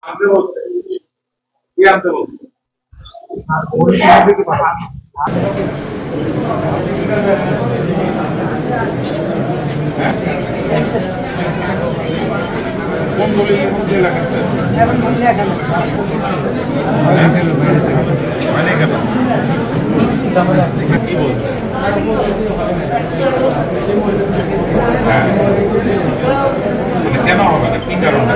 কোন দলিলের মধ্যে লেখা আছে? মানে কেন কি বলছে? কেন হবে না, কি কারণে?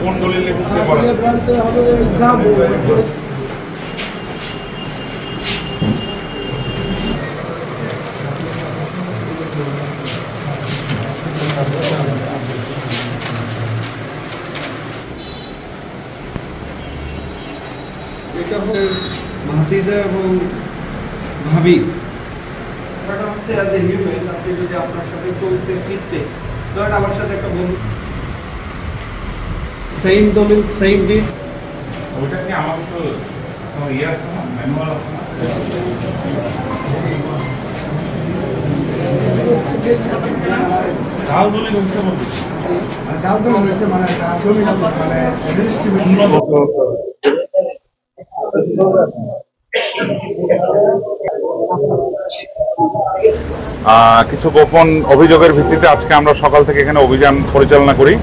কোন দলিলের মধ্যে বলা এটা হচ্ছে ভাতিজা এবং ভাবি। এটা হচ্ছে অ্যাজ এ হিউম্যান, আপনি যদি আপনার সাথে চলতে ফিরতে ধরেন আমার সাথে একটা বন্ধু সেম দলিল সেম ডিড, ওটা কি আমার তো ইয়ে আছে না, ম্যানুয়াল আছে না? জাল দলিল হচ্ছে বলতে জাল দলিল হচ্ছে মানে জমি মানে কিছু গোপন অভিযোগের ভিত্তিতে আজকে আমরা সকাল থেকে এখানে অভিযান পরিচালনা করি।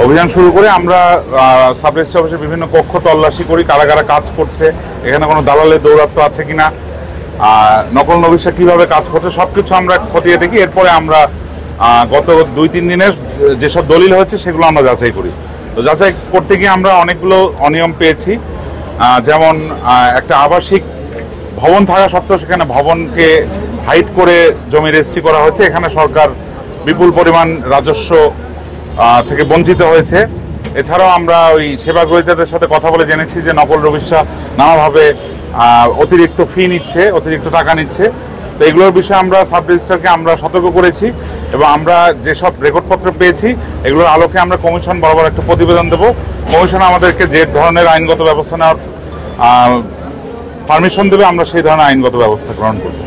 অভিযান শুরু করে আমরা সাব রেজিস্ট্রার অফিসের বিভিন্ন কক্ষ তল্লাশি করি, কারা কারা কাজ করছে, এখানে কোনো দালালের দৌরাত্ম্য আছে কিনা, নকল নবিশা কিভাবে কাজ করছে, সবকিছু আমরা খতিয়ে দেখি। এরপরে আমরা গত 2-3 দিনের যেসব দলিল হয়েছে সেগুলো আমরা যাচাই করি। তো যাচাই করতে গিয়ে আমরা অনেকগুলো অনিয়ম পেয়েছি। যেমন একটা আবাসিক ভবন থাকা সত্ত্বেও সেখানে ভবনকে হাইট করে জমি রেজিস্ট্রি করা হয়েছে। এখানে সরকার বিপুল পরিমাণ রাজস্ব থেকে বঞ্চিত হয়েছে। এছাড়াও আমরা ওই সেবা গ্রহীতাদের সাথে কথা বলে জেনেছি যে নকল রবিশা নানাভাবে অতিরিক্ত ফি নিচ্ছে, অতিরিক্ত টাকা নিচ্ছে। তো এগুলোর বিষয়ে আমরা সাব রেজিস্ট্রারকে আমরা সতর্ক করেছি এবং আমরা যেসব রেকর্ডপত্র পেয়েছি এগুলোর আলোকে আমরা কমিশন বরাবর একটা প্রতিবেদন দেব। কমিশন আমাদেরকে যে ধরনের আইনগত ব্যবস্থা নেওয়ার পারমিশন দেবে আমরা সেই ধরনের আইনগত ব্যবস্থা গ্রহণ করব।